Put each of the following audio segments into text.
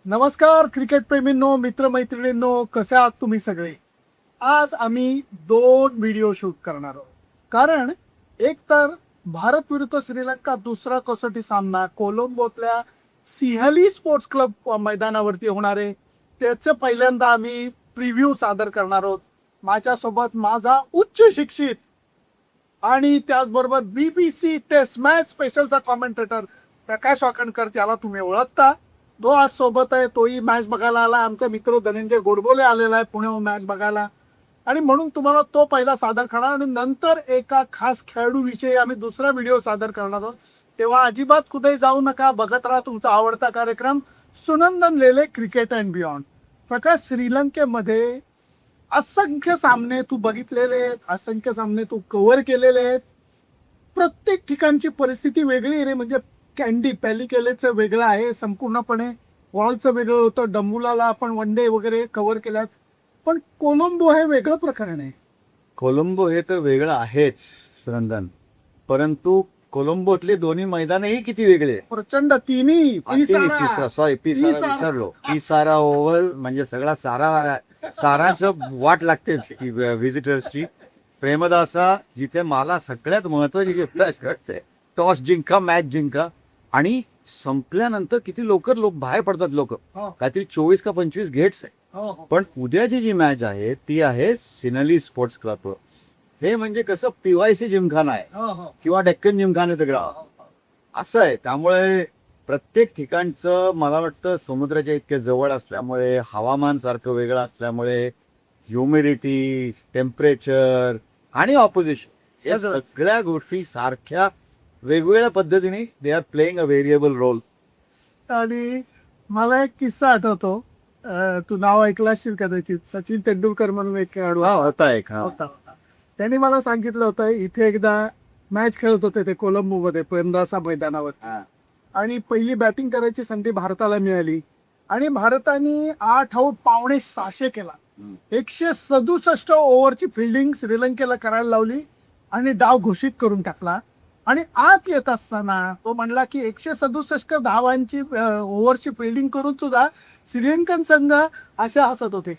नमस्कार क्रिकेट प्रेमींनो, मित्रमैत्रिणींनो, कसे आहात तुम्ही सगळे. आज आम्ही दोन व्हिडिओ शूट करणार आहोत. कारण एक तर भारत विरुद्ध श्रीलंका दुसरा कसोटी सामना कोलंबोतल्या सिंहली स्पोर्ट्स क्लब मैदानावरती होणार आहे. त्याचं पहिल्यांदा आम्ही प्रिव्ह्यू सादर करणार आहोत. माझ्यासोबत माझा उच्च शिक्षित आणि त्याचबरोबर BBC टेस्ट मॅच स्पेशलचा कॉमेंटेटर प्रकाश वाकणकर, ज्याला तुम्ही ओळखता, तो आज सोबत आहे. तोही मॅच बघायला आला. आमचा मित्र धनंजय गोडबोले आलेला आहे पुण्याहून मॅच बघायला, आणि म्हणून तुम्हाला तो पहिला सादर करणार आणि नंतर एका खास खेळाडूविषयी आम्ही दुसरा व्हिडिओ सादर करणार आहोत. तेव्हा अजिबात कुठेही जाऊ नका, बघत राहा तुमचा आवडता कार्यक्रम सुनंदन लेले क्रिकेट अँड बियॉन्ड. प्रकाश, श्रीलंकेमध्ये असंख्य सामने तू बघितलेले आहेत, असंख्य सामने तू कव्हर केलेले आहेत. प्रत्येक ठिकाणची परिस्थिती वेगळी आहे रे. म्हणजे कॅन्डी पॅलिकेलेचं वेगळं आहे संपूर्णपणे, वॉलचं वेगळं होतं, डंबुलाला आपण वन डे वगैरे कव्हर केल्यात, पण कोलंबो हे वेगळं प्रकरण आहे. कोलंबो हे तर वेगळं आहेच सुनंदन, परंतु कोलंबोतले दोन्ही मैदानही किती वेगळे. प्रचंड तिन्ही विसरलो. पिसारा ओव्हल म्हणजे सगळा साराचं वाट लागते व्हिजिटर्सची. प्रेमदासा, जिथे मला सगळ्यात महत्वाची टॉस जिंका, मॅच जिंका, आणि संपल्यानंतर किती लोक बाहेर पडतात. लोक काहीतरी 24 का 25 गेट्स आहे. पण उद्याची जी मॅच आहे ती आहे सिनली स्पोर्ट्स क्लब. हे म्हणजे कसं PYC जिमखाना आहे किंवा डेक्कन जिमखाना असं आहे. त्यामुळे प्रत्येक ठिकाणचं मला वाटतं समुद्राच्या इतके जवळ असल्यामुळे, हवामान सारखं वेगळं असल्यामुळे, ह्युमिडिटी, टेम्परेचर आणि ऑपोजिशन या सगळ्या गोष्टी सारख्या वेगवेगळ्या पद्धतीने they are playing a variable role. आणि मला एक किस्सा आठवतो, तू नाव ऐकलं असेल कदाचित. सचिन तेंडुलकर म्हणून एक खेळाडू होता एक होता. त्यांनी मला सांगितलं होतं, इथे एकदा मॅच खेळत होते ते कोलंबोमध्ये प्रेमदासा मैदानावर, आणि पहिली बॅटिंग करायची संधी भारताला मिळाली आणि भारताने 8 आऊट 550 केला. 167 ओव्हरची फिल्डिंग श्रीलंकेला करायला लावली आणि डाव घोषित करून टाकला. आणि आत येत असताना तो म्हणला की 167 धावांची ओव्हरची फिल्डिंग करून सुद्धा श्रीलंकन संघ अशा हसत होते.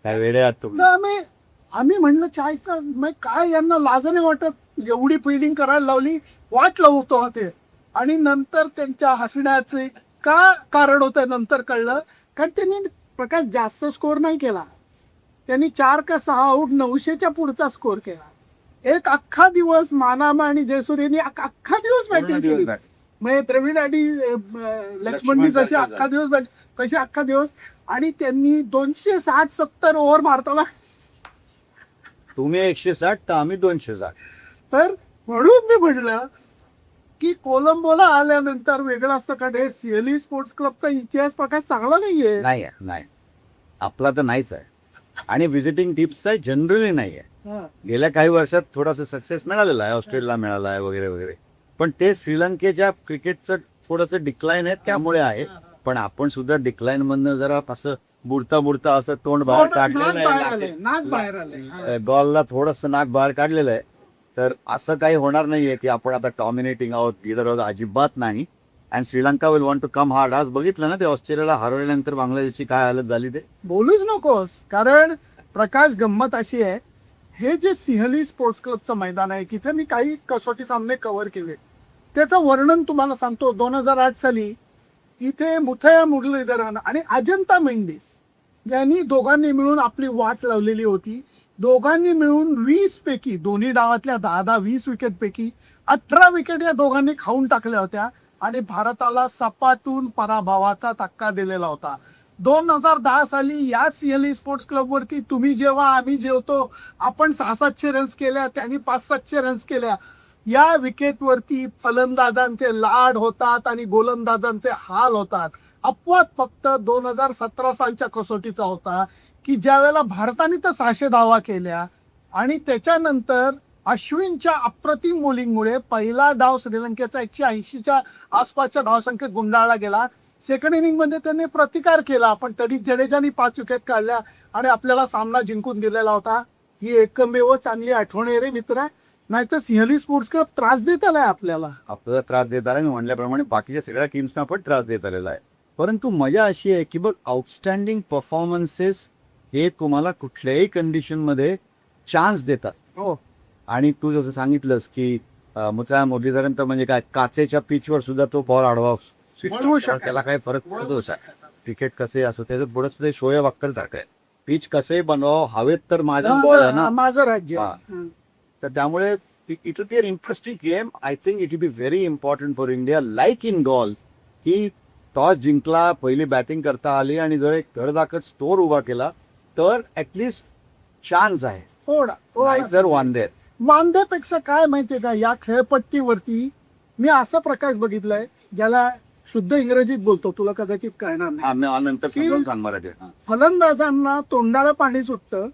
काय वेळे आम्ही म्हणलं चायचं मग काय, यांना लाजने वाटत, एवढी फिल्डिंग करायला लावली, वाट लावतो ते. आणि नंतर त्यांच्या हसण्याचे का कारण होतं नंतर कळलं. कारण त्यांनी प्रकाश जास्त स्कोर नाही केला. त्यांनी 4 का 6 आऊट 900च्या पुढचा स्कोर केला. एक अख्खा दिवस मानामा आणि जयसूर यांनी अख्खा दिवस बॅटिंग केली. म्हणजे द्रविड आणि लक्ष्मणनी जसे अख्खा दिवस कसे अख्खा दिवस, आणि त्यांनी 260-70 ओव्हर मारताना. तुम्ही 160 तर आम्ही 260. तर म्हणून मी म्हटलं की कोलंबोला आल्यानंतर वेगळं असतं. कारण हे सिंहली स्पोर्ट्स क्लबचा इतिहास प्रकाश चांगला नाहीये. नाही, आपला तर नाहीच आहे, आणि व्हिजिटिंग टिप्सचा जनरली नाही आहे. गेल्या काही वर्षात थोडासा सक्सेस मिळालेला आहे, ऑस्ट्रेलियाला मिळाला आहे वगैरे वगैरे, पण ते श्रीलंकेच्या क्रिकेटचं थोडंसं डिक्लाईन आहे त्यामुळे आहे. पण आपण सुद्धा डिक्लाईन मधनं जरा असं बुडता असं तोंड बाहेर काढलेलं आहे, बॉलला थोडंसं नाक बाहेर काढलेलं आहे. तर असं काही होणार नाहीये की आपण आता डॉमिनेटिंग आहोत, लिडर आहोत, अजिबात नाही. And Sri Lanka will want to come hard. आज बघितलं ना ते ऑस्ट्रेलियाला हरवल्यानंतर बांगलादेशची काय हालत झाली ते. बोलूच नकोस. कारण प्रकाश, गंमत अशी आहे, हे जे सिंहली स्पोर्ट्स क्लबचं मैदान आहे, तिथे मी काही कसोटी सामने कव्हर केले. त्याचं वर्णन तुम्हाला सांगतो. 2008 साली इथे मुथय्या मुरलीधरन आणि अजंता मेंडिस यांनी दोघांनी मिळून आपली वाट लावलेली होती. दोघांनी मिळून 20 पैकी, दोन्ही डावातल्या 10-10 20 विकेटपैकी 18 विकेट या दोघांनी खाऊन टाकल्या होत्या आणि भारताला सपाटून पराभवाचा धक्का दिलेला होता. 2010 साली या सिंहली स्पोर्ट्स क्लबवरती तुम्ही जेव्हा, आम्ही जेवतो, आपण 600-700 रन्स केल्या, त्यांनी 500-700 रन्स केल्या. या विकेटवरती फलंदाजांचे लाड होतात आणि गोलंदाजांचे हाल होतात. अपवाद फक्त 2017 सालच्या कसोटीचा होता की ज्यावेळेला भारताने तर 600 धावा केल्या आणि त्याच्यानंतर अश्विनच्या अप्रतिम बॉलिंगमुळे पहिला डाव श्रीलंकेचा 180च्या आसपासच्या धावसंख्येत गुंडाळला गेला. सेकंड इनिंगमध्ये त्यांनी प्रतिकार केला, पण तरी जडेजाने 5 विकेट काढल्या आणि आपल्याला सामना जिंकून दिलेला होता. ही एकमेव चांगली आठवण आहे रे मित्र. नाहीतर सिंहली स्पोर्ट्स क्लब त्रास देत आलाय आपल्याला त्रास देत आला. मी म्हणल्याप्रमाणे बाकीच्या सगळ्या टीम्सना पण त्रास देत आलेला आहे. परंतु मजा अशी आहे की बघ आउटस्टँडिंग परफॉर्मन्सेस हे तुम्हाला कुठल्याही कंडिशनमध्ये चान्स देतात. हो. आणि तू जसं सांगितलंस की मुद्दा मुरलीधरन तर म्हणजे काय काचेच्या पिचवर सुद्धा तो बॉल आडवा वळवू शकेल. त्याला काय फरक पडतो. क्रिकेट कसे असो त्याचं पुढे शोएब अख्तर सारखं आहे. पिच कसे बनवावं हवेत तर माझा बॉल आहे ना. माझं राज्य. हा. तर त्यामुळे it will be an interesting game. I think it will be very important for India like in Galle की टॉस जिंकला पहिली बॅटिंग करता आली आणि जर एक धडधाकट स्टोर उभा केला तर ऍटलिस्ट चान्स आहे. जर वांदे वांद्यापेक्षा काय माहितीये का या खेळपट्टीवरती मी असा प्रकाश बघितलाय ज्याला शुद्ध इंग्रजीत बोलतो तुला कदाचित कळणार नाही. नंतर की- सांग मराठी. फलंदाजांना तोंडाला पाणी सुटतं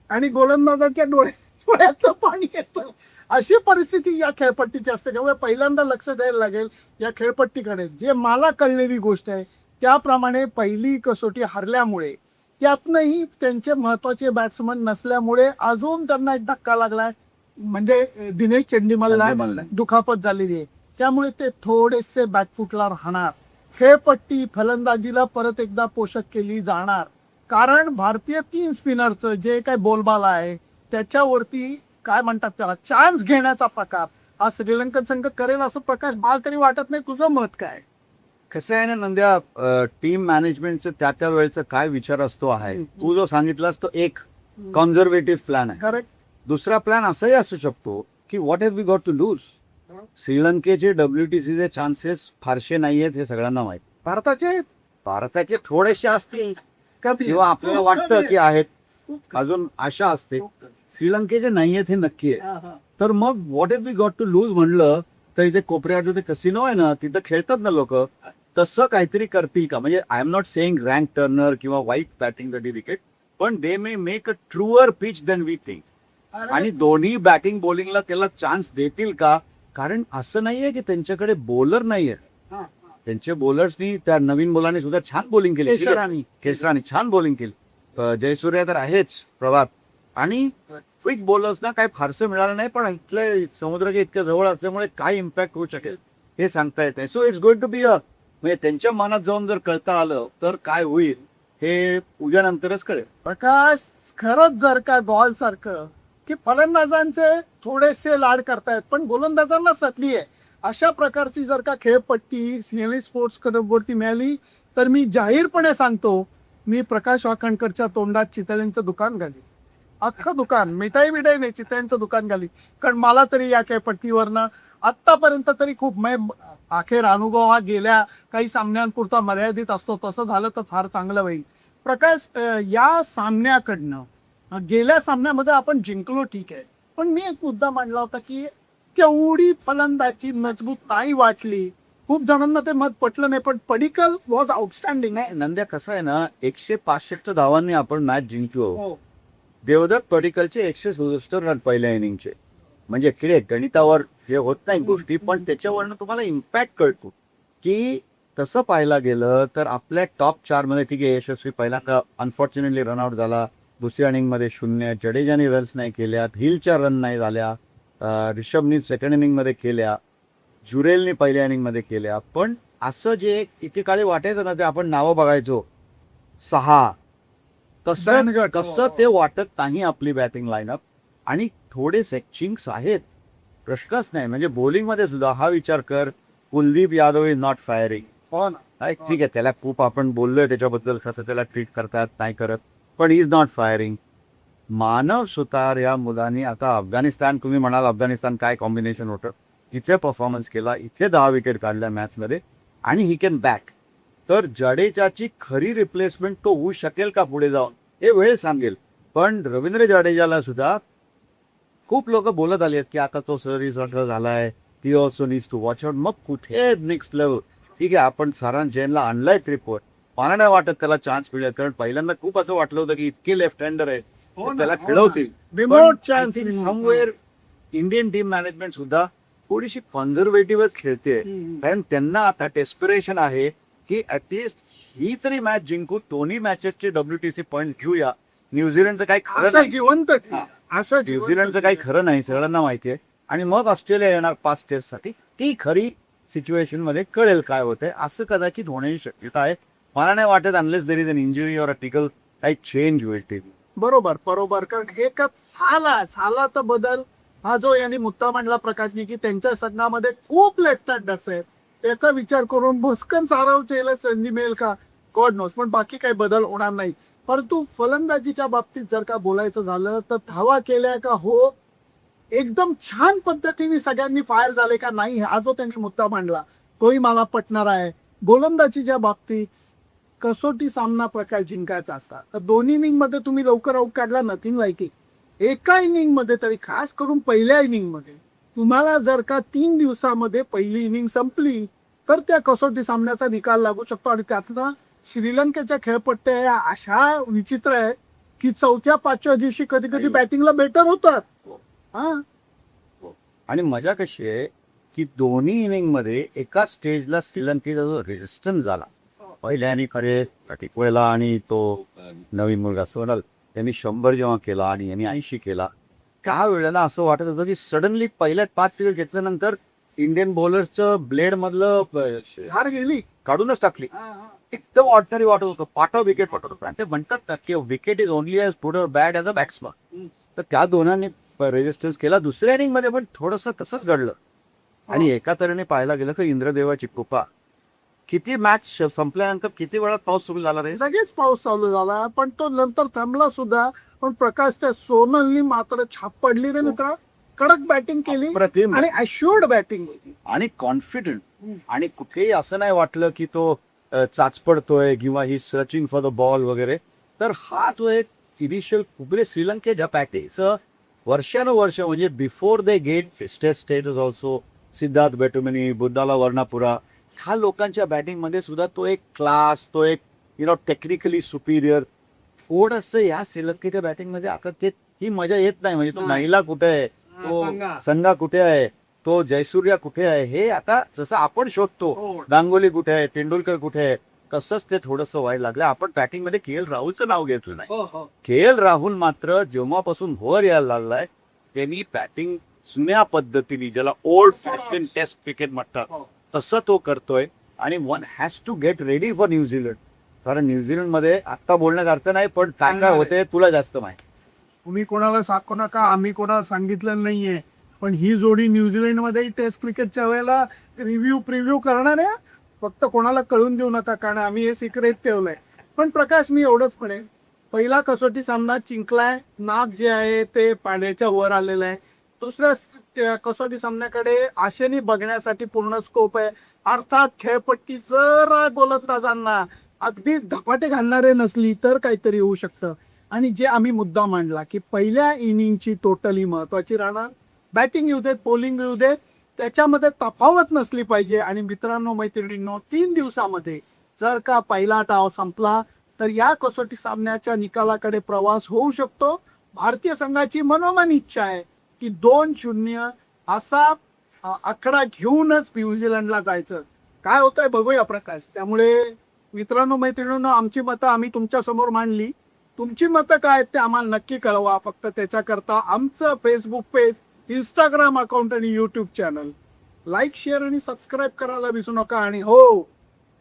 आणि गोलंदाजांच्या डोळ्यात पाणी येतं. अशी परिस्थिती या खेळपट्टीची असते. त्यामुळे पहिल्यांदा लक्ष द्यायला लागेल या खेळपट्टीकडे. जे मला कळलेली गोष्ट आहे त्याप्रमाणे पहिली कसोटी हरल्यामुळे त्यातनंही त्यांचे महत्वाचे बॅट्समन नसल्यामुळे अजून त्यांना एक धक्का लागलाय. म्हणजे दिनेश चंडीमलला दुखापत झालेली आहे. त्यामुळे ते थोडेसे बॅकफुटला राहणार. खेळपट्टी फलंदाजीला परत एकदा पोषक केली जाणार. कारण भारतीय 3 स्पिनरचं जे काय बोलबाला आहे त्याच्यावरती काय म्हणतात त्याला चान्स घेण्याचा प्रकार हा श्रीलंकन संघ करेल असं प्रकाश मला तरी वाटत नाही. तुझं मत काय? कसं आहे ना नंद्या टीम मॅनेजमेंटचं त्या वेळेचा काय विचार असतो आहे. तू जो सांगितलास तो एक कॉन्झर्वेटिव्ह प्लॅन आहे. करेक्ट. दुसरा प्लॅन असाही असू शकतो की what have we got to lose. श्रीलंकेचे WTCचे चान्सेस फारसे नाही आहेत हे सगळ्यांना माहित. भारताचे थोडेसे असतील किंवा आपल्याला वाटतं की आहेत. अजून आशा असते. श्रीलंकेचे नाही आहेत हे नक्की आहे. तर मग what have we got to lose म्हणलं तर इथे कोपऱ्यावर जे कसिनो आहे ना तिथं खेळतात ना लोक तसं काहीतरी करतील का. म्हणजे I am not saying rank turner किंवा वाईट बॅटिंग द विकेट पण they may make a truer pitch than we think. आणि दोन्ही बॅटिंग बॉलिंगला त्याला चान्स देतील का. कारण असं नाहीये की त्यांच्याकडे बॉलर नाहीये. त्यांचे बॉलर्सनी त्या नवीन मुलांनी सुद्धा छान बॉलिंग केली. केसरानी छान बॉलिंग केली. जयसूर्या तर आहेच प्रभात. आणि क्विक बॉलर्सना काय फारसं मिळालं नाही पण इथल्या समुद्राच्या इतक्या जवळ असल्यामुळे काय इम्पॅक्ट होऊ शकेल हे सांगता येत नाही. So it's going to be म्हणजे त्यांच्या मनात जाऊन जर कळता आलं तर काय होईल हे उद्यानंतरच कळेल. प्रकाश खरंच जर का गॉल सारखं की फलंदाजांचे थोडेसे लाड करतायत पण गोलंदाजांना सतली आहे अशा प्रकारची जर का खेळपट्टी सिंहली स्पोर्ट्स क्लबवरती मिळाली तर मी जाहीरपणे सांगतो मी प्रकाश वाकणकरच्या तोंडात चितळ्यांचं दुकान घाली. अख्खं दुकान मिठाई नाही चितळ्यांचं दुकान घाली. कारण मला तरी या खेळपट्टीवरनं आत्तापर्यंत तरी खूप अखेर अनुभव हा गेल्या काही सामन्यांपुरता मर्यादित असतो. तसं झालं तर फार चांगलं होईल. प्रकाश या सामन्याकडनं गेल्या सामन्यामध्ये आपण जिंकलो ठीक आहे पण मी एक मुद्दा मांडला होता की तेवढी फलंदाजी मजबूत नाही वाटली. खूप जणांना ते मत पटलं नाही पण पडिक्कल वॉज आउटस्टँडिंग. नाही नंद्या कसं आहे ना 165 धावांनी आपण मॅच जिंकलो. देवदत्त पडिक्कलचे 167 रन पहिल्या इनिंगचे. म्हणजे इकडे गणितावर जे होत नाही गोष्टी पण त्याच्यावरनं तुम्हाला इम्पॅक्ट कळतो की तसं पाहायला गेलं तर आपल्या टॉप 4 मध्ये ठीक आहे यशस्वी पहिल्यांदा अनफॉर्च्युनेटली रनआउट झाला. दुसऱ्या इनिंगमध्ये 0. जडेजाने रन्स नाही केल्या. हिलच्या रन नाही झाल्या. रिषभनी सेकंड इनिंगमध्ये केल्या. जुरेलने पहिल्या इनिंगमध्ये केल्या. पण असं जे एकेकाळी वाटायचं ना ते आपण नावं बघायचो 6 कसं ते वाटत नाही आपली बॅटिंग लाईनअप. आणि थोडेसे चिंक्स आहेत प्रश्नच नाही. म्हणजे बॉलिंगमध्ये सुद्धा हा विचार कर Kuldeep Yadav is not firing. ठीक आहे त्याला खूप आपण बोललोय त्याच्याबद्दल त्याला ट्रीट करतात नाही करत पण इज नॉट फायरिंग. मानव सुतार या मुलांनी आता अफगाणिस्तान तुम्ही म्हणाल अफगाणिस्तान काय कॉम्बिनेशन होतं. इथे परफॉर्मन्स केला. इथे 10 विकेट काढल्या मॅचमध्ये आणि ही कॅन बॅक. तर जडेजाची खरी रिप्लेसमेंट तो होऊ शकेल का पुढे जाऊन हे वेळ सांगेल. पण रवींद्र जाडेजाला सुद्धा खूप लोक बोलत आले आहेत की आता तो सरीज झालाय ती also needs to watch out. मग कुठे नेक्स्ट लेवल. ठीक आहे आपण सारांश जैनला आणलाय ट्रिपवर. मला नाही वाटत त्याला चान्स मिळेल कारण पहिल्यांदा खूप असं वाटलं होतं की इतके लेफ्ट हँडर आहेत त्याला खेळवतील. समवेअर इंडियन टीम मॅनेजमेंट सुद्धा थोडीशी कॉन्झर्वेटिव्हच खेळते. कारण त्यांना आता डेस्पिरेशन आहे की ऍटलिस्ट ही तरी मॅच जिंकू. दोन्ही मॅचेसचे WTC पॉईंट घेऊया. न्यूझीलंडचं काही खरं नाही. जिवंत न्यूझीलंडचं काही खरं नाही सगळ्यांना माहिती आहे. आणि मग ऑस्ट्रेलिया येणार 5 टेस्टसाठी. ती खरी सिच्युएशन मध्ये कळेल काय होतंय. असं कदाचित होण्याची शक्यता आहे. मला नाही वाटत unless there is an injury or a tickle काही चेंज होईल टीम. बरोबर बरोबर. कारण हे का झाला तर बदल हा जो यांनी मुद्दा मांडला प्रकाशनी की त्यांच्या संघामध्ये खूप लेफ्ट हँडर्स आहेत, त्याचा विचार करून भस्कन सारवचेला संधी मिळेल का गॉड नोस, पण बाकी काही बदल होणार नाही. परंतु फलंदाजीच्या बाबतीत जर का बोलायचं झालं तर धावा केल्या का हो, एकदम छान पद्धतीने सगळ्यांनी फायर झाले का नाही, हा जो त्यांनी मुद्दा मांडला तोही मला पटणार आहे. गोलंदाजीच्या बाबतीत कसोटी सामना प्रकार जिंकायचा असता तर दोन्ही इनिंग मध्ये तुम्ही लवकर आऊट काढला नथिंग लाईक इट. एका इनिंग मध्ये तरी, खास करून पहिल्या इनिंग मध्ये तुम्हाला जर का 3 दिवसामध्ये पहिली इनिंग संपली तर त्या कसोटी सामन्याचा निकाल लागू शकतो. आणि त्यातनं श्रीलंकेच्या खेळपट्ट्या अशा विचित्र आहे की 4-5व्या दिवशी कधी कधी बॅटिंगला बेटर होतात. हा, आणि मजा कशी आहे की दोन्ही इनिंग मध्ये एका स्टेजला श्रीलंकेचा जो रेजिस्टन्स झाला, पहिल्या आणि खरे प्रतीक वेळेला आणि तो नवीन मुलगा सोनल यांनी 100 जेव्हा केला आणि यांनी 80 केला, त्या वेळेला असं वाटत होतं की सडनली पहिल्यात 5 पिरियड घेतल्यानंतर इंडियन बॉलर्सचं ब्लेड मधलं हार गेली, काढूनच टाकली. एकदम ऑर्डिनरी वाटत होतं, पाठव विकेट पटत होतं. आणि ते म्हणतात ना की wicket is only as good और बॅड ॲज अ बॅट्समन. तर त्या दोघांनी रेजिस्टन्स केला. दुसऱ्या इनिंग मध्ये पण थोडंसं तसंच घडलं. आणि एका तऱ्हेने पाहायला गेलं तर इंद्रदेवाची कृपा, किती मॅच संपल्यानंतर किती वेळात पाऊस सुरू झाला रे. लगेच पाऊस चालू झाला पण तो नंतर थांबला सुद्धा. पण प्रकाश त्या सोनलनी मात्र छाप पडली रे मित्रा, कडक बॅटिंग केली अप्रतिम. आणि अश्युअर्ड बॅटिंग होती आणि कॉन्फिडंट. आणि कुठेही असं नाही वाटलं की तो चाचपडतोय किंवा ही सर्चिंग फॉर द बॉल वगैरे. तर हा तो एक इनिशियल कुबरे श्रीलंकेच्या पॅटेस वर्षानुवर्ष, म्हणजे before they get Test status also, Sidath Wettimuny, Bandula Warnapura, ह्या लोकांच्या बॅटिंगमध्ये सुद्धा तो एक क्लास, तो एक टेक्निकली सुपिरियर. थोडंसं या श्रीलंकेच्या बॅटिंगमध्ये आता ते ही मजा येत नाही. म्हणजे तो महिला कुठे आहे, तो संघा कुठे आहे, तो जयसूर्या कुठे आहे, हे आता जसं आपण शोधतो गांगुली कुठे आहे, तेंडुलकर कुठे आहे, तसंच ते थोडंसं व्हायला लागलं. आपण बॅटिंगमध्ये KL राहुलचं नाव घेतलं नाही. KL राहुल मात्र जेव्हापासून वर यायला लागलाय त्यांनी बॅटिंग जुन्या पद्धतीने, ज्याला ओल्ड फॅशन टेस्ट क्रिकेट म्हणतात, तसं तो करतोय. आणि one has to get ready for New Zealand. कारण न्यूझीलंडमध्ये आत्ता बोलण्यात अर्थ नाही, पण काय काय होते तुला जास्त माहिती. तुम्ही कोणाला सांगू नका, आम्ही कोणाला सांगितलं नाहीये, पण ही जोडी न्यूझीलंडमध्ये टेस्ट क्रिकेटच्या वेळेला प्रिव्ह्यू करणार आहे. फक्त कोणाला कळून देऊ नका, कारण आम्ही हे सिक्रेट ठेवलंय. पण प्रकाश, मी एवढंच म्हणेन, पहिला कसोटी सामना जिंकलाय, नाक जे आहे ते पाण्याच्या वर आलेलं आहे. दुसऱ्या कसोटी सामन्याकडे आशेने बघण्यासाठी पूर्ण स्कोप आहे. अर्थात खेळपट्टी जरा गोलंदाजांना अगदीच धपाटे घालणारे नसली तर काहीतरी होऊ शकतं. आणि जे आम्ही मुद्दा मांडला की पहिल्या इनिंगची टोटली महत्वाची राहणार, बॅटिंग येऊ देत, बॉलिंग येऊ देत, त्याच्यामध्ये तफावत नसली पाहिजे. आणि मित्रांनो, मैत्रिणींनो, 3 दिवसामध्ये जर का पहिला डाव संपला तर या कसोटी सामन्याच्या निकालाकडे प्रवास होऊ शकतो. भारतीय संघाची मनोमन इच्छा आहे की 2-0 असा आकडा घेऊनच न्यूझीलंडला जायचं. काय होतंय बघूया प्रकाश. त्यामुळे मित्रांनो, मैत्रिणींनो, आमची मतं आम्ही तुमच्या समोर मांडली. तुमची मतं काय आहेत ते आम्हाला नक्की कळवा. फक्त त्याच्याकरता आमचं फेसबुक पेज, इंस्टाग्राम अकाउंट आणि यूट्यूब चॅनल लाईक, शेअर आणि सबस्क्राईब करायला विसरू नका. आणि हो,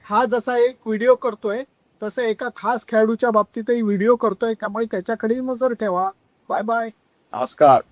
हा जसा एक व्हिडिओ करतोय तसं एका खास खेळाडूच्या बाबतीतही व्हिडिओ करतोय, त्यामुळे त्याच्याकडे नजर ठेवा. Bye bye. नमस्कार.